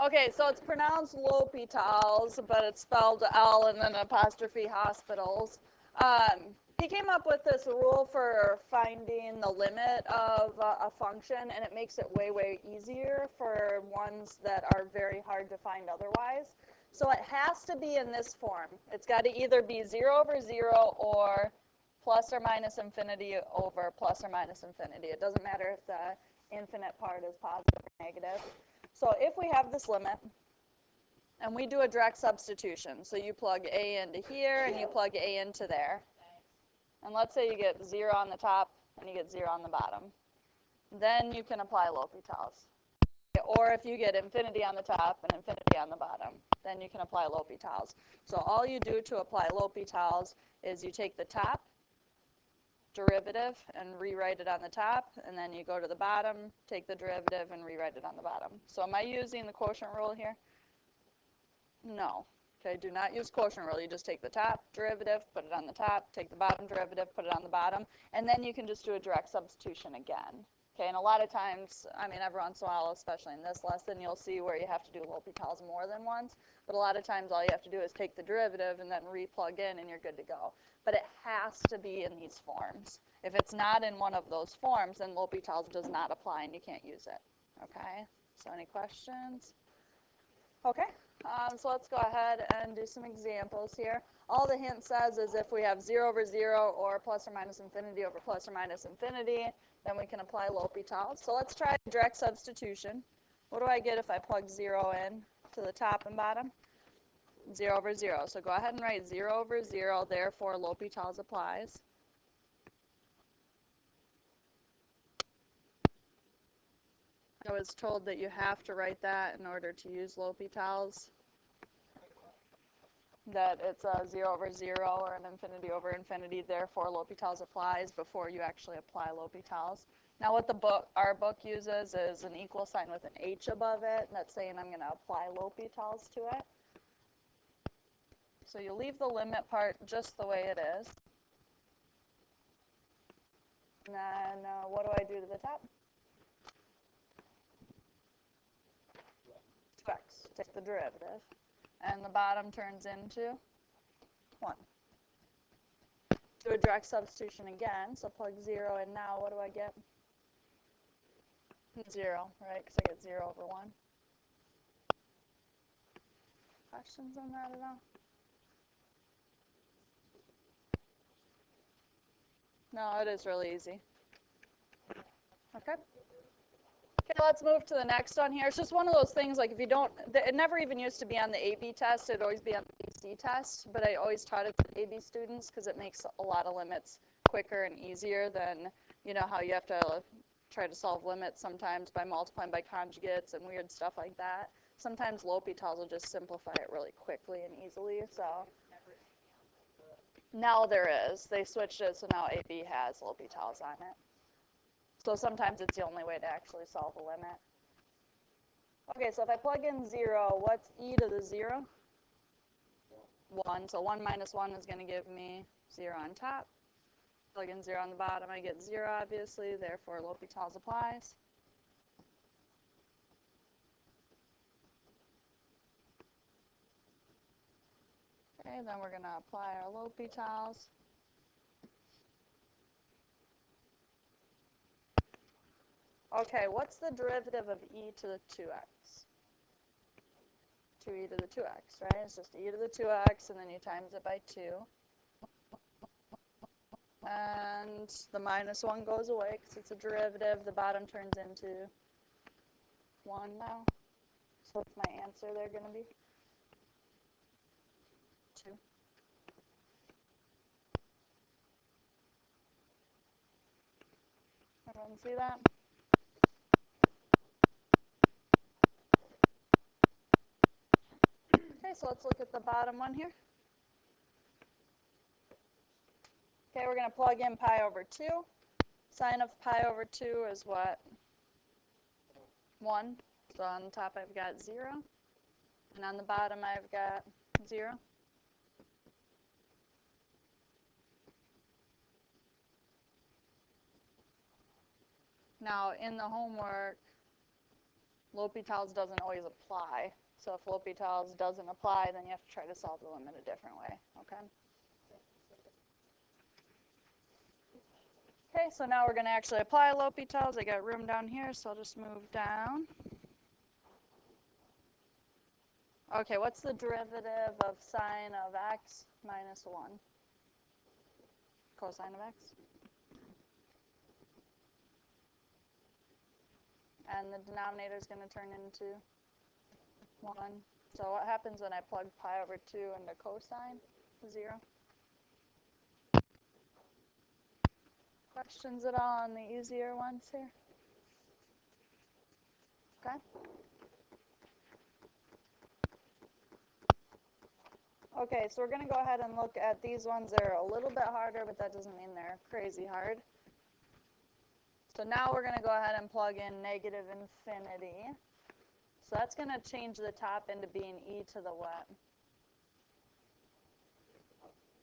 Okay, so it's pronounced L'Hôpitals, but it's spelled L and then apostrophe hospitals. He came up with this rule for finding the limit of a function, and it makes it way, way easier for ones that are very hard to find otherwise. So it has to be in this form. It's got to either be 0 over 0 or plus or minus infinity over plus or minus infinity. It doesn't matter if the infinite part is positive or negative. So if we have this limit, and we do a direct substitution, so you plug a into here and you plug a into there, and let's say you get 0 on the top and you get 0 on the bottom, then you can apply L'Hôpitals. Or if you get infinity on the top and infinity on the bottom, then you can apply L'Hôpitals. So all you do to apply L'Hôpitals is you take the top derivative and rewrite it on the top, and then you go to the bottom, take the derivative, and rewrite it on the bottom. So am I using the quotient rule here? No. Okay, do not use quotient rule. You just take the top derivative, put it on the top, take the bottom derivative, put it on the bottom, and then you can just do a direct substitution again. Okay, and a lot of times, I mean, every once in a while, especially in this lesson, you'll see where you have to do L'Hôpitals more than once. But a lot of times, all you have to do is take the derivative and then replug in, and you're good to go. But it has to be in these forms. If it's not in one of those forms, then L'Hôpitals does not apply, and you can't use it. Okay, so any questions? Okay, so let's go ahead and do some examples here. All the hint says is if we have 0 over 0 or plus or minus infinity over plus or minus infinity, then we can apply L'Hôpitals. So let's try direct substitution. What do I get if I plug 0 in to the top and bottom? 0 over 0. So go ahead and write 0 over 0, therefore L'Hôpitals applies. I was told that you have to write that in order to use L'Hôpitals. That it's a 0 over 0 or an infinity over infinity, therefore L'Hôpitals applies before you actually apply L'Hôpitals. Now what our book uses is an equal sign with an H above it, and that's saying I'm going to apply L'Hôpitals to it. So you leave the limit part just the way it is. And then what do I do to the top? 2x, take the derivative. And the bottom turns into 1. Do a direct substitution again, so plug 0 in now, what do I get? 0, right, because I get 0 over 1. Questions on that at all? No, it is really easy. Okay. Okay, let's move to the next one here. It's just one of those things, like if you don't, it never even used to be on the AB test, it'd always be on the AC test, but I always taught it to AB students because it makes a lot of limits quicker and easier than, you know, how you have to try to solve limits sometimes by multiplying by conjugates and weird stuff like that. Sometimes L'Hôpitals will just simplify it really quickly and easily, so. Now there is. They switched it, so now AB has L'Hôpitals on it. So sometimes it's the only way to actually solve a limit. Okay, so if I plug in 0, what's e to the 0? 1. So 1 minus 1 is going to give me 0 on top. Plug in 0 on the bottom, I get 0, obviously. Therefore, L'Hôpitals applies. Okay, then we're going to apply our L'Hôpitals. Okay, what's the derivative of e to the 2x? 2e to the 2x, right? It's just e to the 2x, and then you times it by 2. And the minus 1 goes away because it's a derivative. The bottom turns into 1 now. So what's my answer there going to be? 2. Everyone see that? Okay, so let's look at the bottom one here. Okay, we're going to plug in pi over 2. Sine of pi over 2 is what? 1. So on the top I've got 0. And on the bottom I've got 0. Now in the homework, L'Hopital's doesn't always apply. So if L'Hopital's doesn't apply, then you have to try to solve the limit a different way, okay? Okay, so now we're going to actually apply L'Hopital's. I got room down here, so I'll just move down. Okay, what's the derivative of sine of x minus 1? Cosine of x. And the denominator is going to turn into 1. So what happens when I plug pi over 2 into cosine? 0. Questions at all on the easier ones here? Okay. Okay, so we're going to go ahead and look at these ones that are a little bit harder, but that doesn't mean they're crazy hard. So now we're going to go ahead and plug in negative infinity. So that's going to change the top into being e to the what?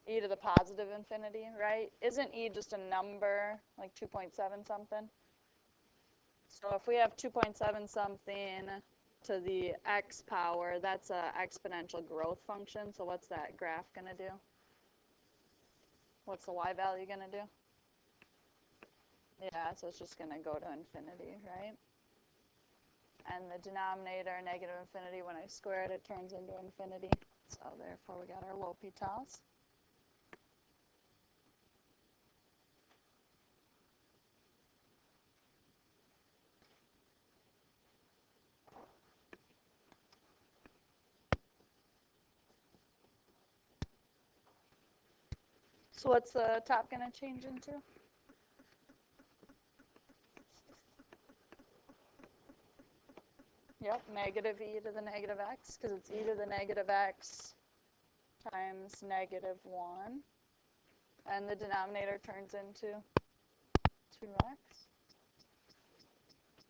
E to the positive infinity, right? Isn't e just a number, like 2.7 something? So if we have 2.7 something to the x power, that's an exponential growth function. So what's that graph going to do? What's the y value going to do? Yeah, so it's just going to go to infinity, right? And the denominator, negative infinity, when I square it, it turns into infinity. So therefore, we got our L'Hopital's. So what's the top going to change into? Yep, negative e to the negative x, because it's e to the negative x times negative 1. And the denominator turns into 2x.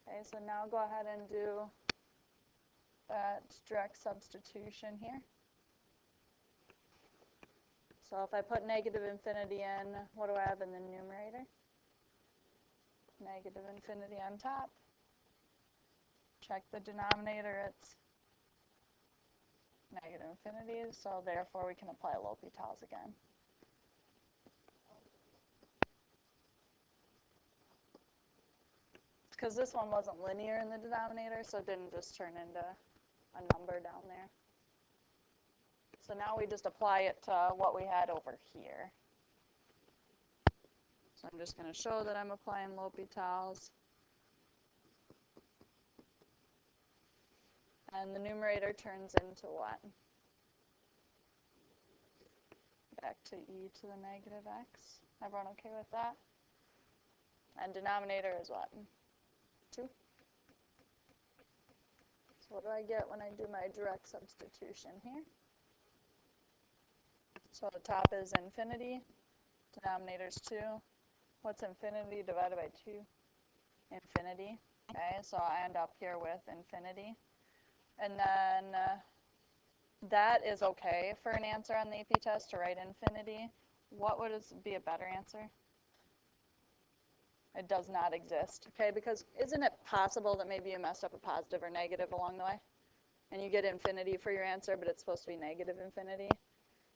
Okay, so now go ahead and do that direct substitution here. So if I put negative infinity in, what do I have in the numerator? Negative infinity on top. Check the denominator, it's negative infinity, so therefore we can apply L'Hopital's again. Because this one wasn't linear in the denominator, so it didn't just turn into a number down there. So now we just apply it to what we had over here. So I'm just going to show that I'm applying L'Hopital's. And the numerator turns into what? Back to e to the negative x. Everyone okay with that? And denominator is what? 2. So what do I get when I do my direct substitution here? So the top is infinity, denominator is 2. What's infinity divided by 2? Infinity. Okay, so I end up here with infinity. And then that is okay for an answer on the AP test to write infinity. What would be a better answer? It does not exist, okay? Because isn't it possible that maybe you messed up a positive or negative along the way? And you get infinity for your answer, but it's supposed to be negative infinity.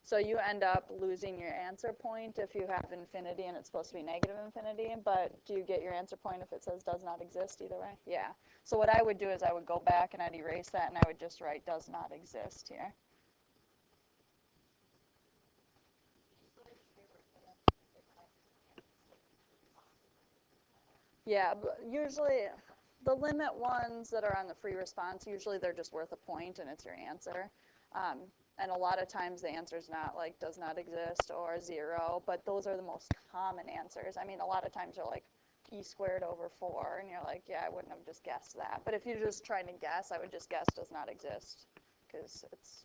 So you end up losing your answer point if you have infinity and it's supposed to be negative infinity, but do you get your answer point if it says does not exist either way? Yeah. So what I would do is I would go back and I'd erase that and I would just write does not exist here. Yeah, but usually the limit ones that are on the free response, usually they're just worth a point and it's your answer. And a lot of times the answer is not like does not exist or 0, but those are the most common answers. I mean, a lot of times you're like e squared over 4, and you're like, yeah, I wouldn't have just guessed that. But if you're just trying to guess, I would just guess does not exist because it's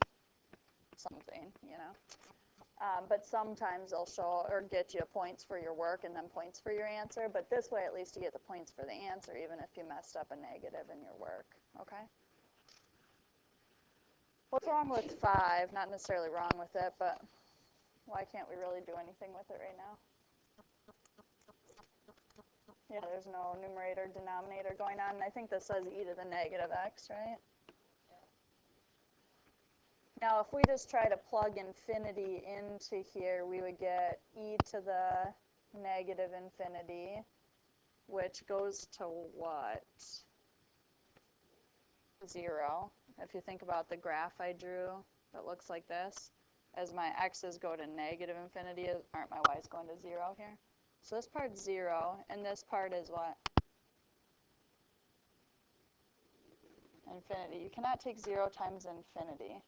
something, you know. But sometimes they'll show or get you points for your work and then points for your answer. But this way, at least you get the points for the answer, even if you messed up a negative in your work, okay? What's wrong with 5? Not necessarily wrong with it, but why can't we really do anything with it right now? Yeah, there's no numerator denominator going on. And I think this says e to the negative x, right? Now, if we just try to plug infinity into here, we would get e to the negative infinity, which goes to what? 0. If you think about the graph I drew that looks like this, as my x's go to negative infinity, aren't my y's going to 0 here? So this part's 0, and this part is what? Infinity. You cannot take 0 times infinity,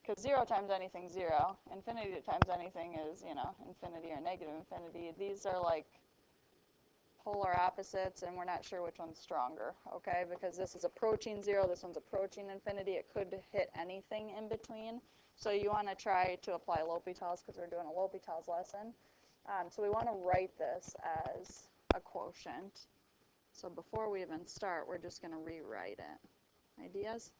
because 0 times anything 0. Infinity times anything is, you know, infinity or negative infinity. These are like polar opposites, and we're not sure which one's stronger, okay? Because this is approaching 0, this one's approaching infinity. It could hit anything in between. So you want to try to apply L'Hopital's because we're doing a L'Hopital's lesson. So we want to write this as a quotient. So before we even start, we're just going to rewrite it. Ideas?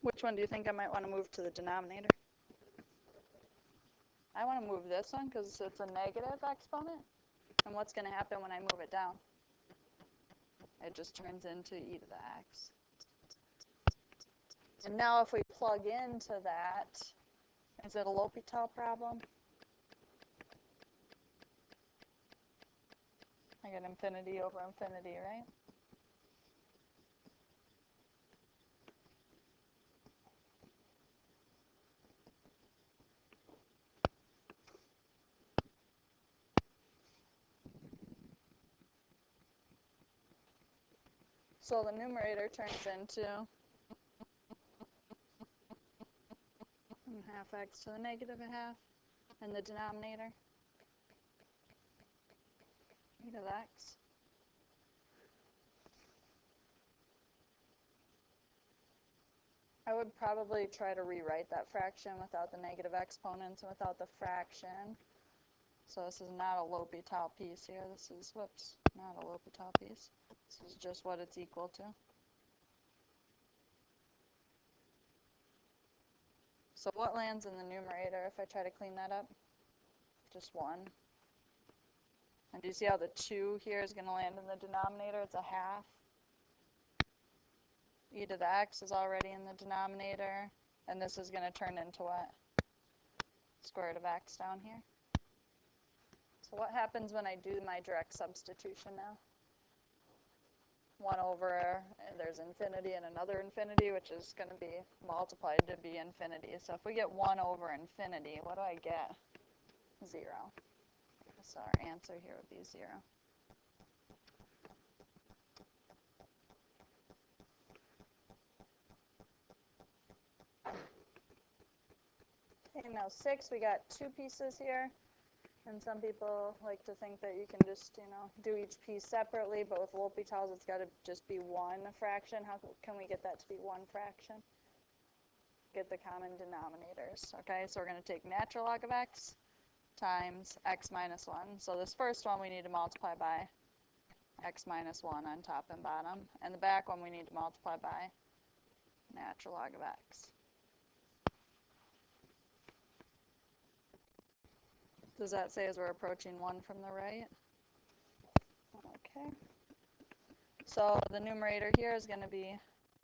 Which one do you think I might want to move to the denominator? I want to move this one because it's a negative exponent. And what's going to happen when I move it down? It just turns into e to the x. And now if we plug into that, is it a L'Hopital problem? I get infinity over infinity, right? So the numerator turns into half x to the negative a half, and the denominator e to the x. I would probably try to rewrite that fraction without the negative exponents and without the fraction. So this is not a L'Hopital piece here. This is, whoops, not a L'Hopital piece. This is just what it's equal to. So what lands in the numerator if I try to clean that up? Just 1. And do you see how the 2 here is going to land in the denominator? It's a half. E to the x is already in the denominator. And this is going to turn into what? Square root of x down here. So what happens when I do my direct substitution now? 1 over, there's infinity and another infinity, which is going to be multiplied to be infinity. So if we get 1 over infinity, what do I get? 0. So our answer here would be 0. Okay, now 6, we got 2 pieces here. And some people like to think that you can just, you know, do each piece separately, but with L'Hopital's, it's got to just be 1 fraction. How can we get that to be 1 fraction? Get the common denominators. Okay, so we're going to take natural log of x times x minus 1. So this first one we need to multiply by x minus 1 on top and bottom. And the back one we need to multiply by natural log of x. Does that say as we're approaching 1 from the right? Okay. So the numerator here is going to be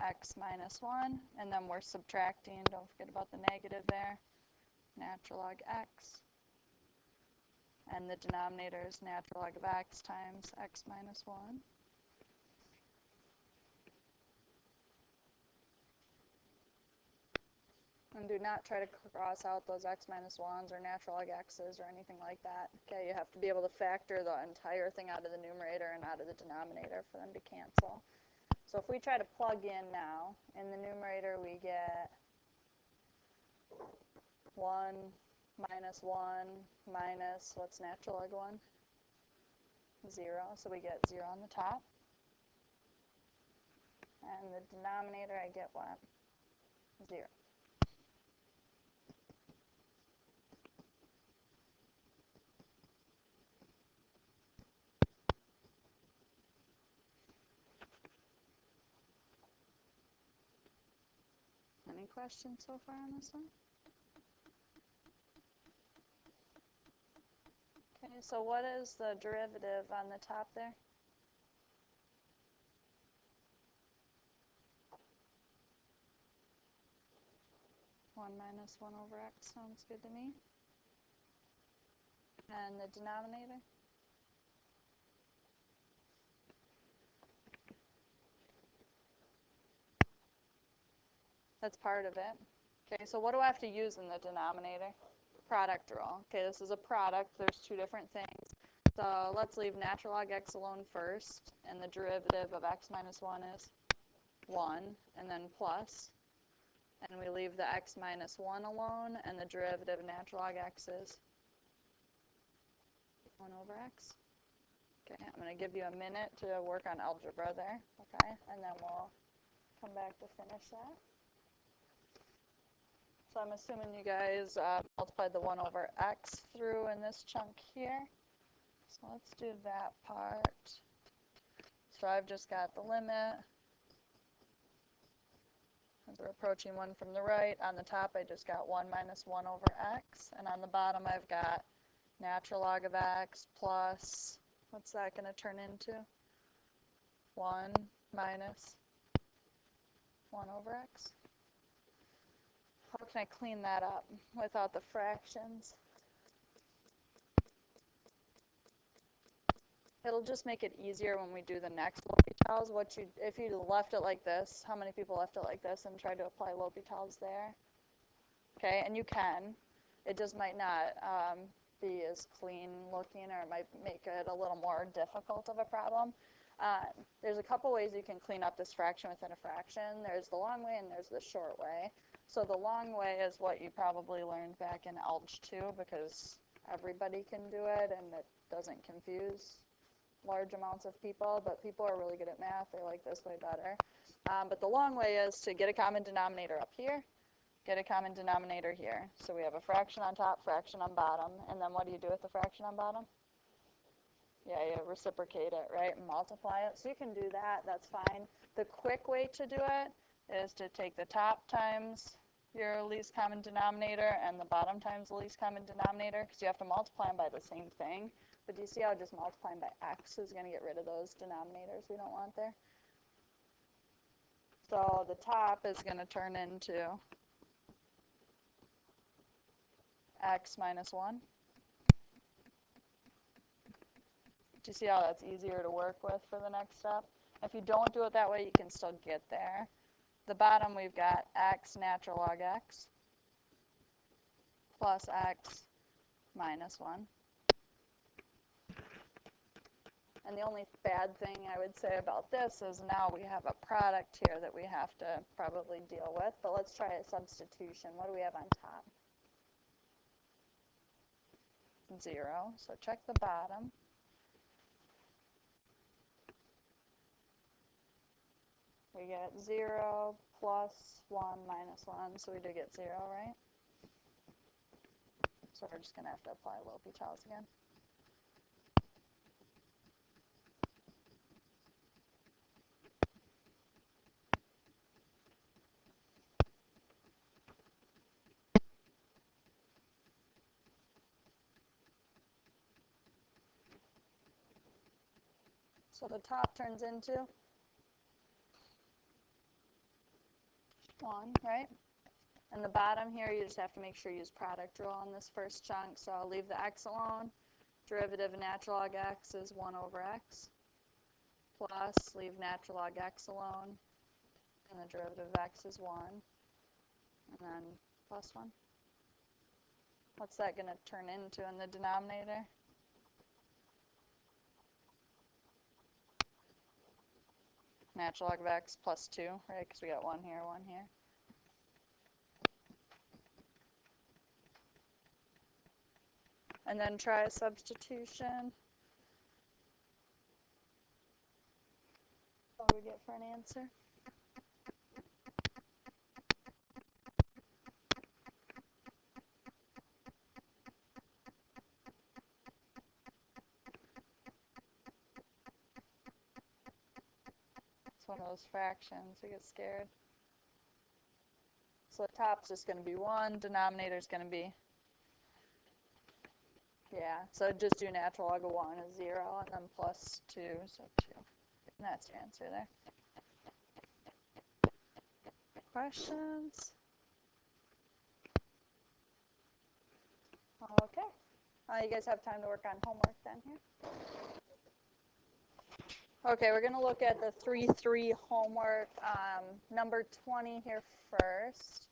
x minus 1, and then we're subtracting, don't forget about the negative there, natural log x. And the denominator is natural log of x times x minus 1. And do not try to cross out those x minus 1s or natural log x's or anything like that. Okay, you have to be able to factor the entire thing out of the numerator and out of the denominator for them to cancel. So if we try to plug in now, in the numerator we get 1 minus 1 minus, what's natural log 1? 0. So we get 0 on the top. And the denominator I get what? 0. Any questions so far on this one? so what is the derivative on the top there? One minus 1 over x sounds good to me. And the denominator? That's part of it. Okay, so what do I have to use in the denominator? Product rule. Okay, this is a product. There's two different things. So let's leave natural log x alone first, and the derivative of x minus 1 is 1, and then plus. And we leave the x minus 1 alone, and the derivative of natural log x is 1 over x. Okay, I'm going to give you a minute to work on algebra there, okay? And then we'll come back to finish that. So I'm assuming you guys multiplied the 1 over x through in this chunk here. So let's do that part. So I've just got the limit. As we're approaching 1 from the right, on the top I just got 1 minus 1 over x. And on the bottom I've got natural log of x plus, what's that going to turn into? 1 minus 1 over x. How can I clean that up without the fractions? It'll just make it easier when we do the next L'Hopital's. If you left it like this, how many people left it like this and tried to apply L'Hopital's there? Okay, and you can. It just might not be as clean looking, or it might make it a little more difficult of a problem. There's a couple ways you can clean up this fraction within a fraction. There's the long way and there's the short way. So the long way is what you probably learned back in Alg 2, because everybody can do it and it doesn't confuse large amounts of people, but people are really good at math. They like this way better. But the long way is to get a common denominator up here, get a common denominator here. So we have a fraction on top, fraction on bottom, and then what do you do with the fraction on bottom? Yeah, you reciprocate it, right, and multiply it. So you can do that, that's fine. The quick way to do it is to take the top times your least common denominator and the bottom times the least common denominator, because you have to multiply them by the same thing. But do you see how just multiplying by x is going to get rid of those denominators we don't want there? So the top is going to turn into x minus 1. Do you see how that's easier to work with for the next step? If you don't do it that way, you can still get there. The bottom, we've got x natural log x plus x minus 1. And the only bad thing I would say about this is now we have a product here that we have to probably deal with. But let's try a substitution. What do we have on top? 0. So check the bottom. We get 0 plus 1 minus 1, so we do get 0, right? So we're just going to have to apply L'Hopital's again. So the top turns into 1, right? And the bottom here, you just have to make sure you use product rule on this first chunk. So I'll leave the x alone. Derivative of natural log x is 1 over x. Plus, leave natural log x alone. And the derivative of x is 1. And then plus 1. What's that going to turn into in the denominator? Natural log of x plus 2, right? Because we got 1 here, 1 here. And then try a substitution. What do we get for an answer? It's one of those fractions. We get scared. So the top's just going to be 1. Denominator's going to be Yeah, so just do natural log of 1 is 0, and then plus 2, so 2. And that's your answer there. Questions? Okay. You guys have time to work on homework then here? Okay, we're going to look at the 3-3 homework, number 20 here first.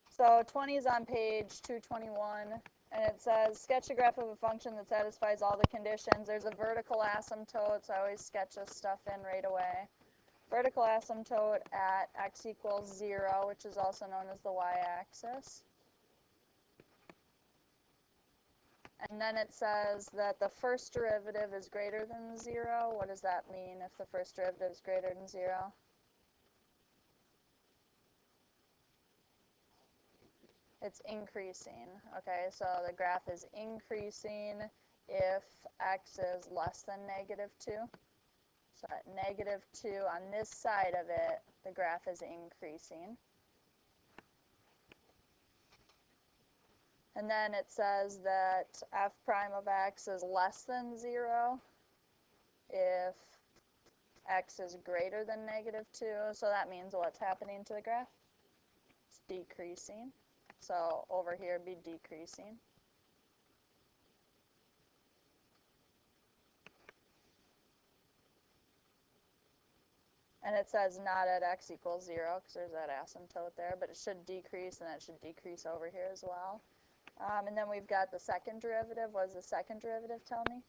So 20 is on page 221, and it says, sketch a graph of a function that satisfies all the conditions. There's a vertical asymptote, so I always sketch this stuff in right away. Vertical asymptote at x equals 0, which is also known as the y-axis. And then it says that the first derivative is greater than 0. What does that mean if the first derivative is greater than 0? It's increasing. Okay, so the graph is increasing if x is less than -2. So at -2 on this side of it, the graph is increasing. And then it says that f prime of x is less than 0 if x is greater than -2. So that means what's happening to the graph? It's decreasing. So over here it'd be decreasing. And it says not at x equals 0 because there's that asymptote there, but it should decrease, and that should decrease over here as well. And then we've got the second derivative. What does the second derivative tell me?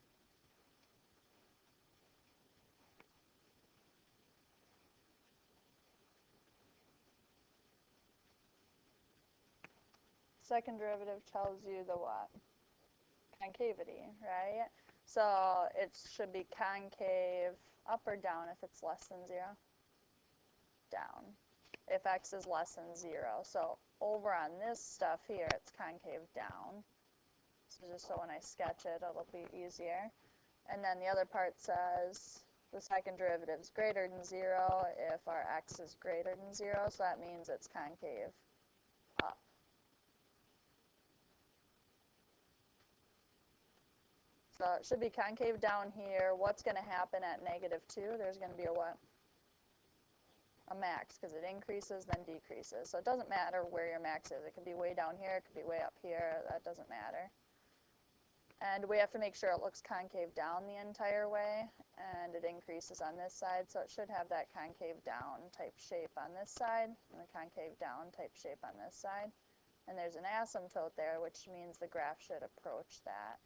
Second derivative tells you the what? Concavity, right? So it should be concave up or down if it's less than 0? Down. If x is less than 0. So over on this stuff here, it's concave down. So just so when I sketch it, it'll be easier. And then the other part says the second derivative is greater than 0 if our x is greater than 0. So that means it's concave up. So it should be concave down here. What's going to happen at -2? There's going to be a what? A max, because it increases, then decreases. So it doesn't matter where your max is. It could be way down here. It could be way up here. That doesn't matter. And we have to make sure it looks concave down the entire way, and it increases on this side. So it should have that concave down type shape on this side, and the concave down type shape on this side. And there's an asymptote there, which means the graph should approach that.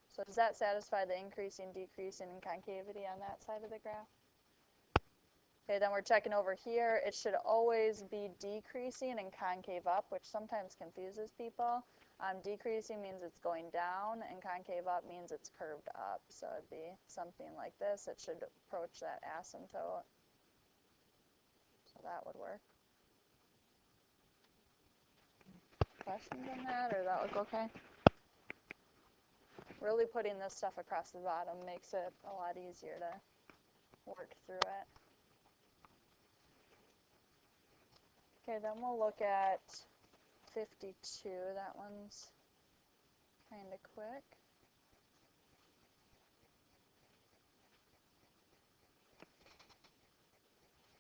So does that satisfy the increasing, decreasing, and concavity on that side of the graph? Okay, then we're checking over here. It should always be decreasing and concave up, which sometimes confuses people. Decreasing means it's going down, and concave up means it's curved up. So it'd be something like this. It should approach that asymptote. So that would work. Questions on that, or does that look okay? Really putting this stuff across the bottom makes it a lot easier to work through it. Okay, then we'll look at 52. That one's kind of quick.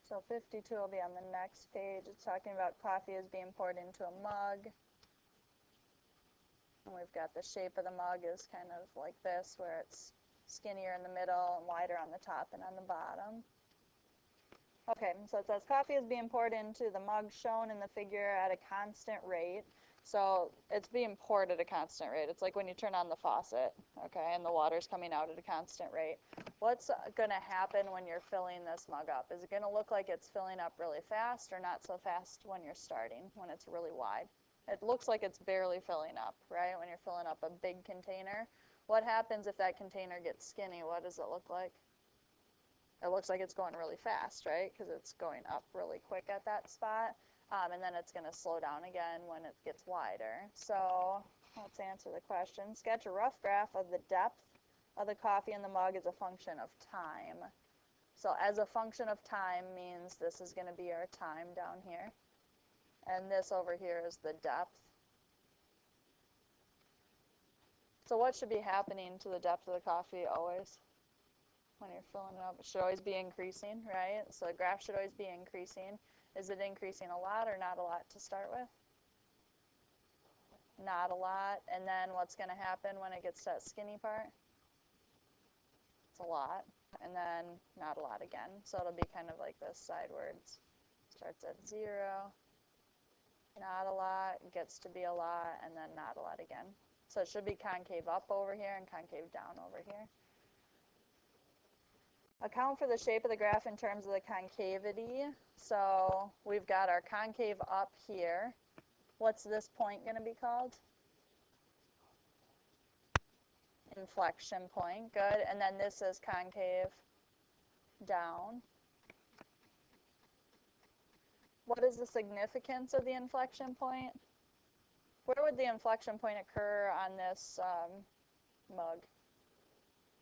So 52 will be on the next page. It's talking about coffee is being poured into a mug. And we've got the shape of the mug is kind of like this, where it's skinnier in the middle and wider on the top and on the bottom. Okay, so it says coffee is being poured into the mug shown in the figure at a constant rate. So it's being poured at a constant rate. It's like when you turn on the faucet, okay, and the water's coming out at a constant rate. What's going to happen when you're filling this mug up? Is it going to look like it's filling up really fast or not so fast when you're starting, when it's really wide? It looks like it's barely filling up, right, when you're filling up a big container. What happens if that container gets skinny? What does it look like? It looks like it's going really fast, right, because it's going up really quick at that spot. And then it's going to slow down again when it gets wider. So let's answer the question. Sketch a rough graph of the depth of the coffee in the mug as a function of time. So as a function of time means this is going to be our time down here. And this over here is the depth. So what should be happening to the depth of the coffee always when you're filling it up? It should always be increasing, right? So the graph should always be increasing. Is it increasing a lot or not a lot to start with? Not a lot. And then what's going to happen when it gets to that skinny part? It's a lot. And then not a lot again. So it'll be kind of like this sidewards. Starts at 0, not a lot, gets to be a lot, and then not a lot again. So it should be concave up over here and concave down over here. Account for the shape of the graph in terms of the concavity. So we've got our concave up here. What's this point going to be called? Inflection point. Good. And then this is concave down. What is the significance of the inflection point? Where would the inflection point occur on this mug?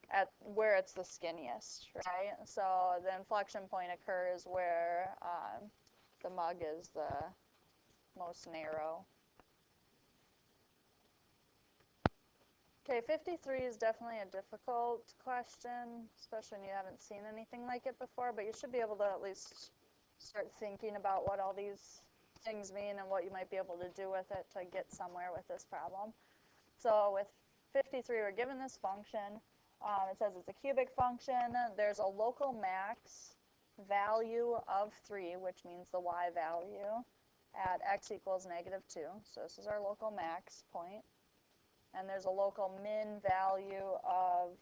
At where it's the skinniest, right? So the inflection point occurs where the mug is the most narrow. Okay, 53 is definitely a difficult question, especially when you haven't seen anything like it before, but you should be able to at least start thinking about what all these things mean and what you might be able to do with it to get somewhere with this problem. So with 53, we're given this function. It says it's a cubic function. There's a local max value of 3, which means the y value, at x equals -2. So this is our local max point. And there's a local min value of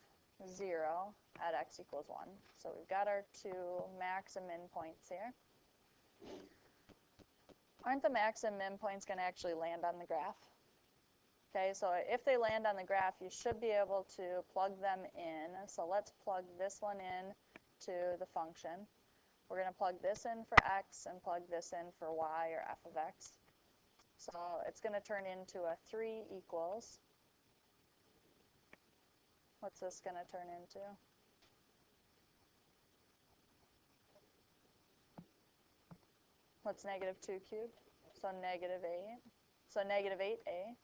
0 at x equals 1. So we've got our two max and min points here. Aren't the max and min points going to actually land on the graph? Okay, so if they land on the graph, you should be able to plug them in. So let's plug this one in to the function. We're going to plug this in for x and plug this in for y, or f of x. So it's going to turn into a 3 equals. What's this going to turn into? What's -2 cubed? So -8. So -8a.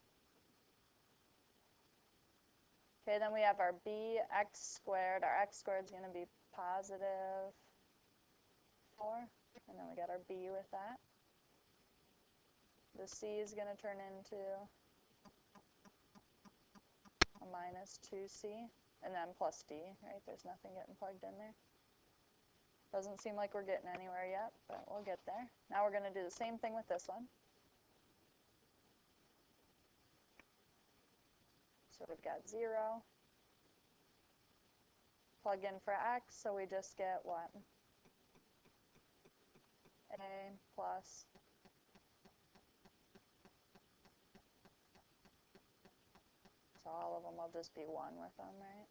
Okay, then we have our bx squared. Our x squared is going to be positive 4. And then we got our b with that. The c is going to turn into a -2c. And then plus d, right? There's nothing getting plugged in there. Doesn't seem like we're getting anywhere yet, but we'll get there. Now we're going to do the same thing with this one. So we've got 0. Plug in for x, so we just get what? A plus so all of them will just be 1 with them, right?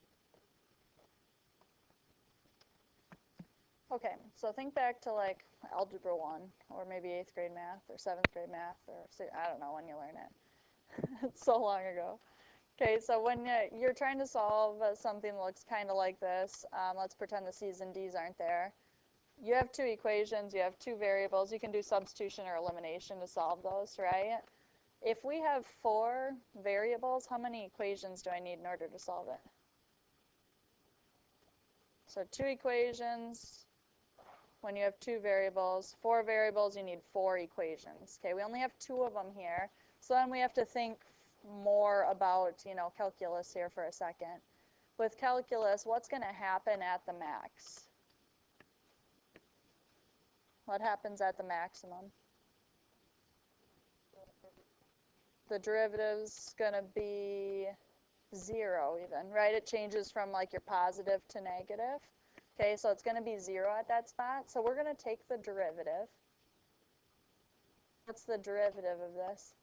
Okay, so think back to like Algebra 1, or maybe 8th grade math, or 7th grade math, or I don't know when you learn it. It's so long ago. Okay, so when you're trying to solve something that looks kind of like this, let's pretend the c's and d's aren't there. You have two equations, you have two variables, you can do substitution or elimination to solve those, right? If we have 4 variables, how many equations do I need in order to solve it? So 2 equations. When you have 2 variables, 4 variables, you need 4 equations. Okay, we only have 2 of them here, so then we have to think more about, calculus here for a second. With calculus, what's going to happen at the max? What happens at the maximum? The derivative's going to be 0 even, right? It changes from like your positive to negative. Okay, so it's going to be 0 at that spot. So we're going to take the derivative. What's the derivative of this?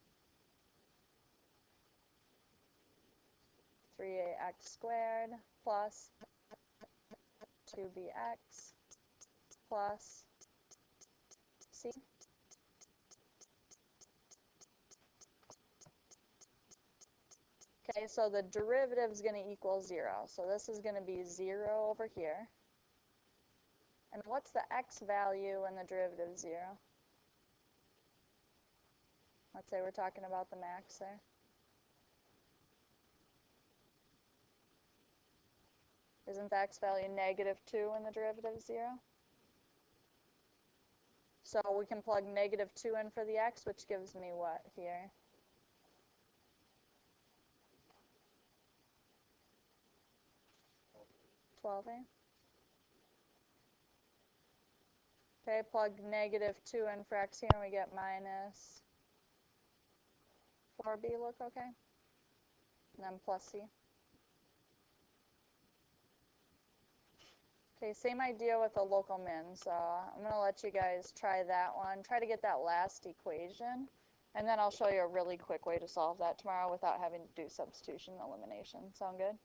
3ax squared plus 2bx plus c. Okay, so the derivative is going to equal 0. So this is going to be 0 over here. And what's the x value when the derivative is 0? Let's say we're talking about the max there. Isn't the x value negative 2 when the derivative is 0? So we can plug negative 2 in for the x, which gives me what here? $12. Okay, plug negative 2 in for x here, and we get minus 4b, look okay? And then plus c. Okay, same idea with the local min. So I'm going to let you guys try that one. Try to get that last equation. And then I'll show you a really quick way to solve that tomorrow without having to do substitution and elimination. Sound good?